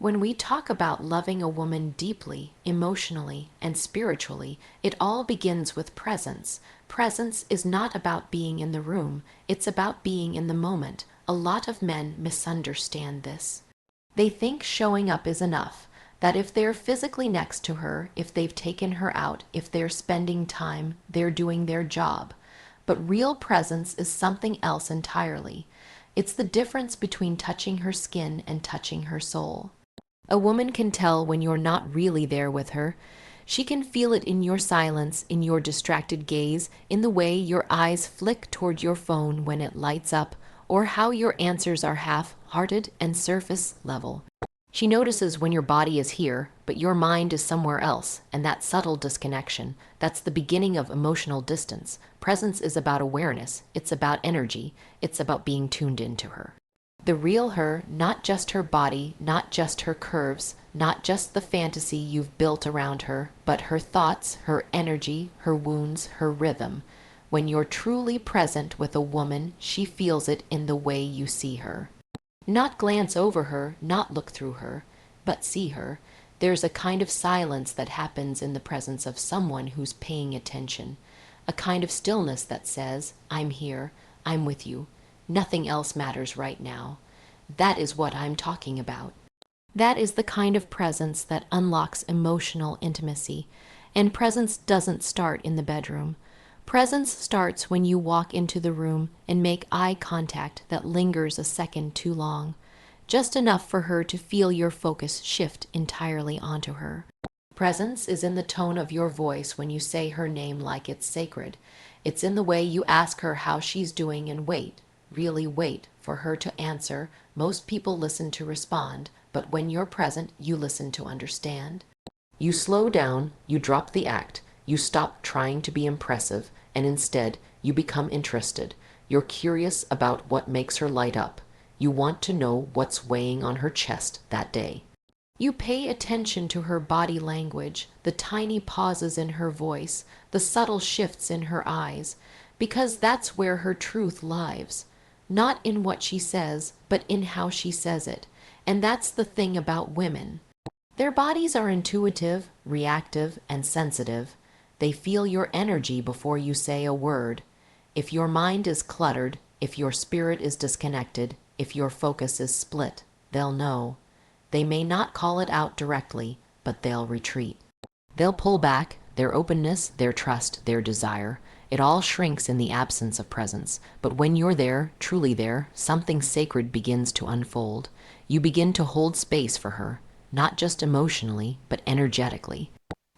When we talk about loving a woman deeply, emotionally, and spiritually, it all begins with presence. Presence is not about being in the room, it's about being in the moment. A lot of men misunderstand this. They think showing up is enough, that if they're physically next to her, if they've taken her out, if they're spending time, they're doing their job. But real presence is something else entirely. It's the difference between touching her skin and touching her soul. A woman can tell when you're not really there with her. She can feel it in your silence, in your distracted gaze, in the way your eyes flick toward your phone when it lights up, or how your answers are half-hearted and surface level. She notices when your body is here, but your mind is somewhere else, and that subtle disconnection, that's the beginning of emotional distance. Presence is about awareness, it's about energy, it's about being tuned into her. The real her, not just her body, not just her curves, not just the fantasy you've built around her, but her thoughts, her energy, her wounds, her rhythm. When you're truly present with a woman, she feels it in the way you see her. Not glance over her, not look through her, but see her. There's a kind of silence that happens in the presence of someone who's paying attention. A kind of stillness that says, I'm here, I'm with you. Nothing else matters right now. That is what I'm talking about. That is the kind of presence that unlocks emotional intimacy. And presence doesn't start in the bedroom. Presence starts when you walk into the room and make eye contact that lingers a second too long, just enough for her to feel your focus shift entirely onto her. Presence is in the tone of your voice when you say her name like it's sacred. It's in the way you ask her how she's doing and wait, really wait, for her to answer. Most people listen to respond, but when you're present, you listen to understand. You slow down, you drop the act, you stop trying to be impressive, and instead, you become interested. You're curious about what makes her light up. You want to know what's weighing on her chest that day. You pay attention to her body language, the tiny pauses in her voice, the subtle shifts in her eyes, because that's where her truth lives. Not in what she says, but in how she says it. And that's the thing about women. Their bodies are intuitive, reactive, and sensitive. They feel your energy before you say a word. If your mind is cluttered, if your spirit is disconnected, if your focus is split, they'll know. They may not call it out directly, but they'll retreat. They'll pull back, their openness, their trust, their desire. It all shrinks in the absence of presence. But when you're there, truly there, something sacred begins to unfold. You begin to hold space for her, not just emotionally, but energetically.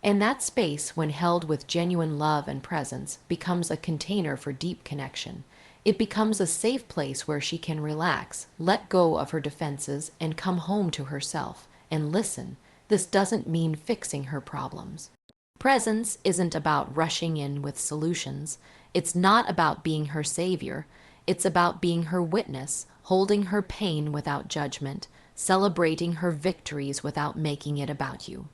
And that space, when held with genuine love and presence, becomes a container for deep connection. It becomes a safe place where she can relax, let go of her defenses, and come home to herself. And listen, this doesn't mean fixing her problems. Presence isn't about rushing in with solutions. It's not about being her savior. It's about being her witness, holding her pain without judgment, celebrating her victories without making it about you.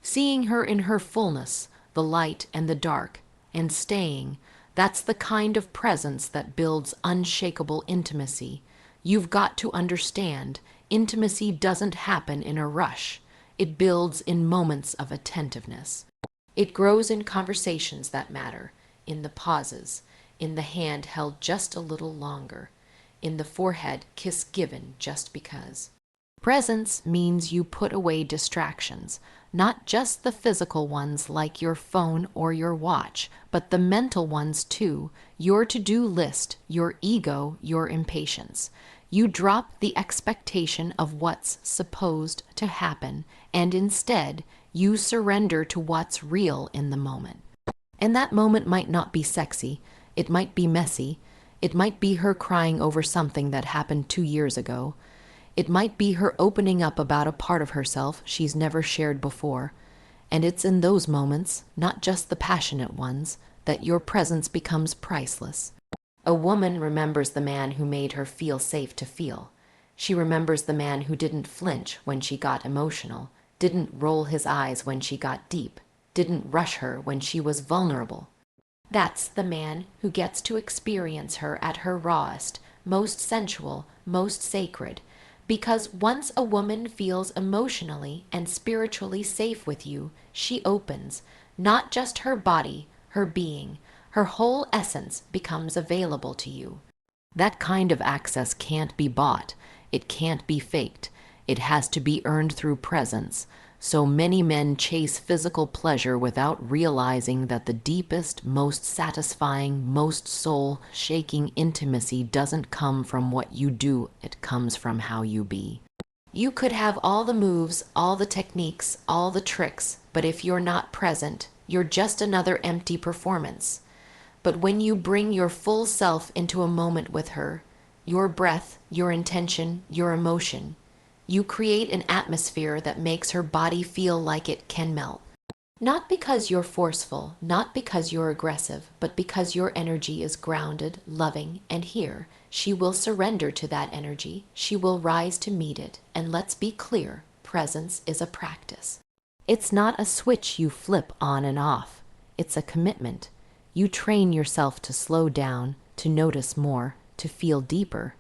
Seeing her in her fullness, the light and the dark, and staying, that's the kind of presence that builds unshakable intimacy. You've got to understand, intimacy doesn't happen in a rush. It builds in moments of attentiveness. It grows in conversations that matter, in the pauses, in the hand held just a little longer, in the forehead kiss given just because. Presence means you put away distractions, not just the physical ones like your phone or your watch, but the mental ones too, your to-do list, your ego, your impatience. You drop the expectation of what's supposed to happen, and instead, you surrender to what's real in the moment. And that moment might not be sexy, it might be messy, it might be her crying over something that happened 2 years ago. It might be her opening up about a part of herself she's never shared before. And it's in those moments, not just the passionate ones, that your presence becomes priceless. A woman remembers the man who made her feel safe to feel. She remembers the man who didn't flinch when she got emotional, didn't roll his eyes when she got deep, didn't rush her when she was vulnerable. That's the man who gets to experience her at her rawest, most sensual, most sacred, Because once a woman feels emotionally and spiritually safe with you, she opens. Not just her body, her being. Her whole essence becomes available to you. That kind of access can't be bought. It can't be faked. It has to be earned through presence. So many men chase physical pleasure without realizing that the deepest, most satisfying, most soul-shaking intimacy doesn't come from what you do, it comes from how you be. You could have all the moves, all the techniques, all the tricks, but if you're not present, you're just another empty performance. But when you bring your full self into a moment with her, your breath, your intention, your emotion, you create an atmosphere that makes her body feel like it can melt. Not because you're forceful, not because you're aggressive, but because your energy is grounded, loving, and here. She will surrender to that energy. She will rise to meet it. And let's be clear, presence is a practice. It's not a switch you flip on and off. It's a commitment. You train yourself to slow down, to notice more, to feel deeper.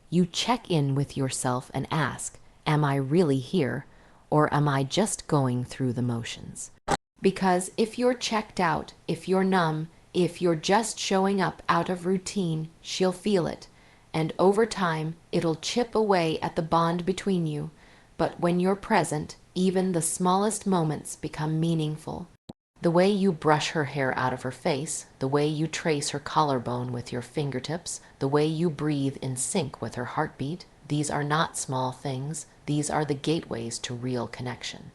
You check in with yourself and ask, am I really here, or am I just going through the motions? Because if you're checked out, if you're numb, if you're just showing up out of routine, she'll feel it. And over time, it'll chip away at the bond between you. But when you're present, even the smallest moments become meaningful. The way you brush her hair out of her face, the way you trace her collarbone with your fingertips, the way you breathe in sync with her heartbeat, these are not small things. These are the gateways to real connection.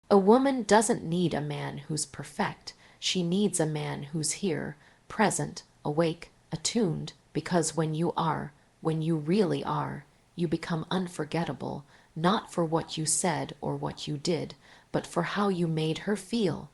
A woman doesn't need a man who's perfect. She needs a man who's here, present, awake, attuned, because when you are, when you really are, you become unforgettable, not for what you said or what you did, but for how you made her feel.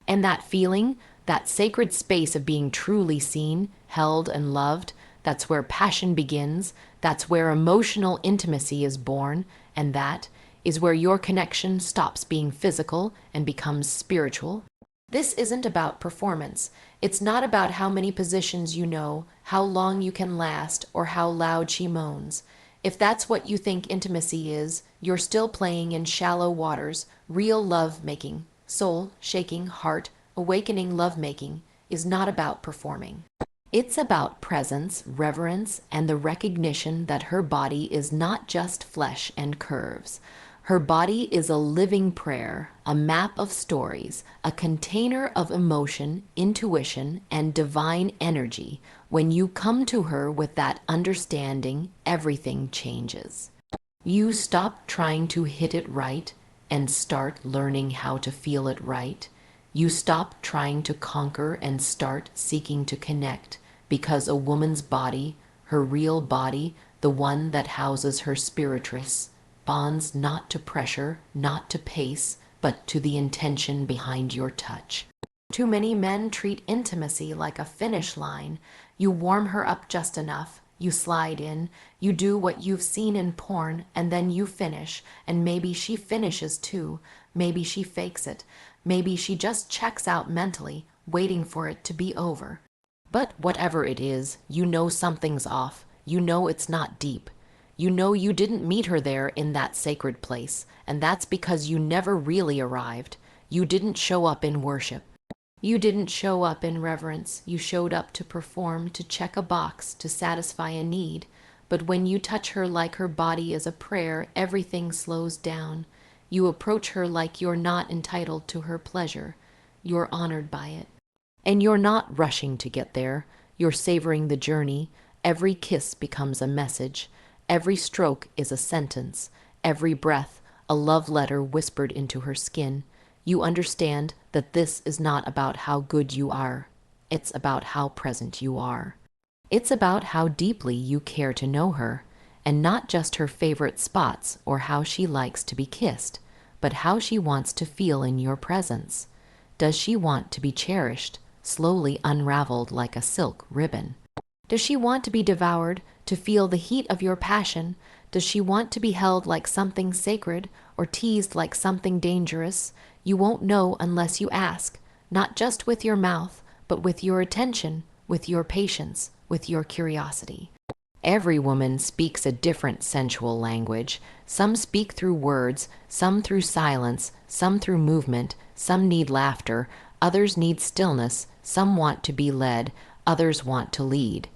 And that feeling, that sacred space of being truly seen, held, and loved, that's where passion begins, that's where emotional intimacy is born, and that is where your connection stops being physical and becomes spiritual. This isn't about performance. It's not about how many positions you know, how long you can last, or how loud she moans. If that's what you think intimacy is, you're still playing in shallow waters. Real love-making, soul-shaking, heart-awakening love-making is not about performing. It's about presence, reverence, and the recognition that her body is not just flesh and curves. Her body is a living prayer, a map of stories, a container of emotion, intuition, and divine energy. When you come to her with that understanding, everything changes. You stop trying to hit it right and start learning how to feel it right. You stop trying to conquer and start seeking to connect, because a woman's body, her real body, the one that houses her spiritress, bonds not to pressure, not to pace, but to the intention behind your touch. Too many men treat intimacy like a finish line. You warm her up just enough, you slide in, you do what you've seen in porn, and then you finish, and maybe she finishes too. Maybe she fakes it. Maybe she just checks out mentally, waiting for it to be over. But whatever it is, you know something's off. You know it's not deep. You know you didn't meet her there in that sacred place, and that's because you never really arrived. You didn't show up in worship. You didn't show up in reverence. You showed up to perform, to check a box, to satisfy a need. But when you touch her like her body is a prayer, everything slows down. You approach her like you're not entitled to her pleasure. You're honored by it. And you're not rushing to get there. You're savoring the journey. Every kiss becomes a message. Every stroke is a sentence. Every breath, a love letter whispered into her skin. You understand that this is not about how good you are. It's about how present you are. It's about how deeply you care to know her, and not just her favorite spots or how she likes to be kissed, but how she wants to feel in your presence. Does she want to be cherished, slowly unraveled like a silk ribbon? Does she want to be devoured, to feel the heat of your passion? Does she want to be held like something sacred or teased like something dangerous? You won't know unless you ask, not just with your mouth, but with your attention, with your patience, with your curiosity. Every woman speaks a different sensual language. Some speak through words, some through silence, some through movement, some need laughter, others need stillness, some want to be led, others want to lead.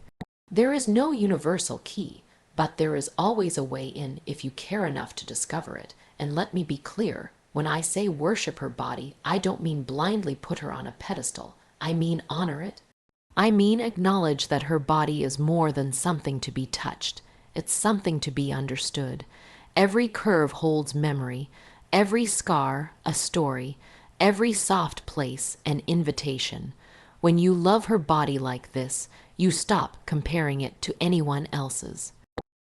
There is no universal key, but there is always a way in if you care enough to discover it. And let me be clear, when I say worship her body, I don't mean blindly put her on a pedestal. I mean honor it. I mean acknowledge that her body is more than something to be touched. It's something to be understood. Every curve holds memory, every scar a story, every soft place an invitation. When you love her body like this, you stop comparing it to anyone else's.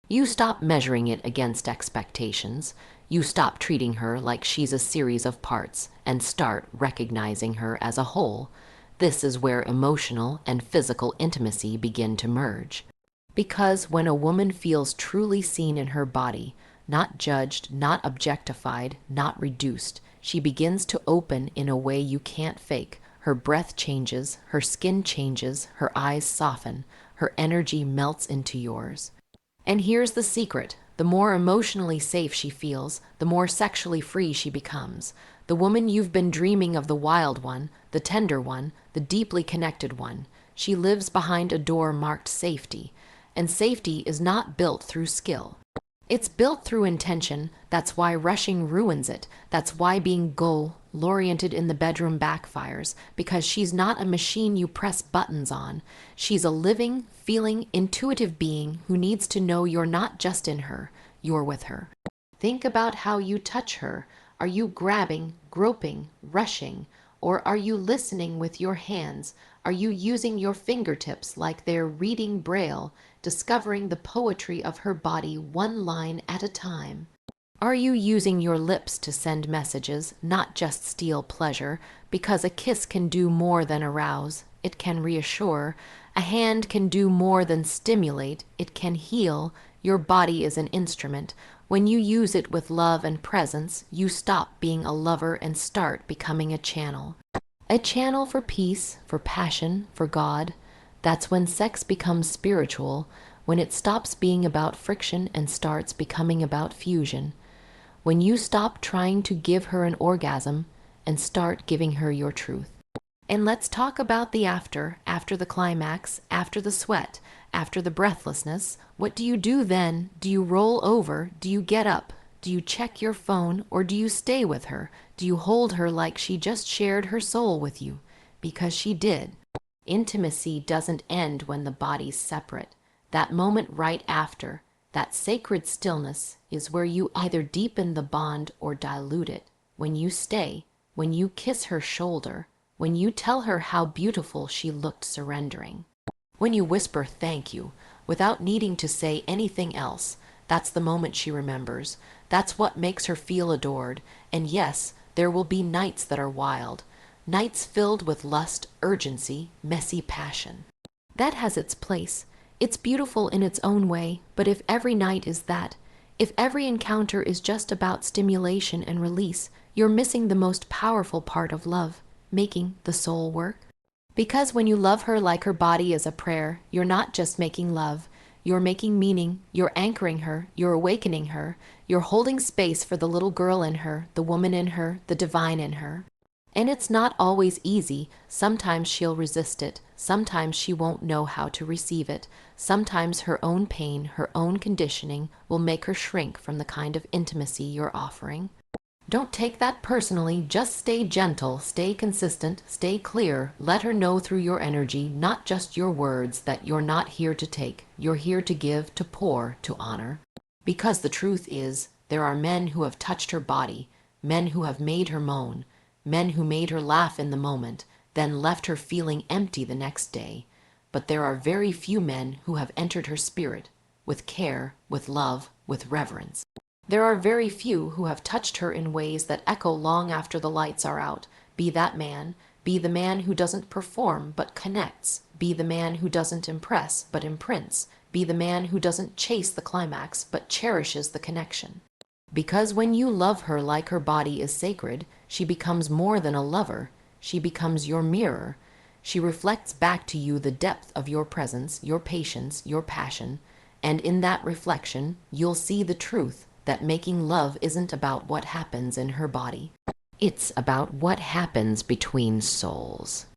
You stop measuring it against expectations. You stop treating her like she's a series of parts and start recognizing her as a whole. This is where emotional and physical intimacy begin to merge. Because when a woman feels truly seen in her body, not judged, not objectified, not reduced, she begins to open in a way you can't fake. Her breath changes, her skin changes, her eyes soften, her energy melts into yours. And here's the secret. The more emotionally safe she feels, the more sexually free she becomes. The woman you've been dreaming of, the wild one, the tender one, the deeply connected one. She lives behind a door marked safety. And safety is not built through skill. It's built through intention. That's why rushing ruins it. That's why being goal-oriented in the bedroom backfires. Because she's not a machine you press buttons on. She's a living, feeling, intuitive being who needs to know you're not just in her, you're with her. Think about how you touch her. Are you grabbing, groping, rushing? Or are you listening with your hands? Are you using your fingertips like they're reading Braille, discovering the poetry of her body one line at a time? Are you using your lips to send messages, not just steal pleasure? Because a kiss can do more than arouse, it can reassure. A hand can do more than stimulate, it can heal. Your body is an instrument. When you use it with love and presence, you stop being a lover and start becoming a channel. A channel for peace, for passion, for God. That's when sex becomes spiritual, when it stops being about friction and starts becoming about fusion. When you stop trying to give her an orgasm and start giving her your truth. And let's talk about the after the climax, after the sweat, after the breathlessness. What do you do then? Do you roll over? Do you get up? Do you check your phone, or do you stay with her? Do you hold her like she just shared her soul with you? Because she did. Intimacy doesn't end when the body's separate. That moment right after, that sacred stillness, is where you either deepen the bond or dilute it. When you stay, when you kiss her shoulder, when you tell her how beautiful she looked surrendering. When you whisper thank you, without needing to say anything else, that's the moment she remembers. That's what makes her feel adored. And yes, there will be nights that are wild. Nights filled with lust, urgency, messy passion. That has its place. It's beautiful in its own way, but if every night is that, if every encounter is just about stimulation and release, you're missing the most powerful part of love, making the soul work. Because when you love her like her body is a prayer, you're not just making love, you're making meaning, you're anchoring her, you're awakening her, you're holding space for the little girl in her, the woman in her, the divine in her. And it's not always easy. Sometimes she'll resist it. Sometimes she won't know how to receive it. Sometimes her own pain, her own conditioning will make her shrink from the kind of intimacy you're offering. Don't take that personally. Just stay gentle, stay consistent, stay clear. Let her know through your energy, not just your words, that you're not here to take. You're here to give, to pour, to honor. Because the truth is, there are men who have touched her body, men who have made her moan, men who made her laugh in the moment, then left her feeling empty the next day. But there are very few men who have entered her spirit, with care, with love, with reverence. There are very few who have touched her in ways that echo long after the lights are out. Be that man. Be the man who doesn't perform but connects. Be the man who doesn't impress but imprints. Be the man who doesn't chase the climax but cherishes the connection. Because when you love her like her body is sacred, she becomes more than a lover. She becomes your mirror. She reflects back to you the depth of your presence, your patience, your passion. And in that reflection, you'll see the truth that making love isn't about what happens in her body. It's about what happens between souls.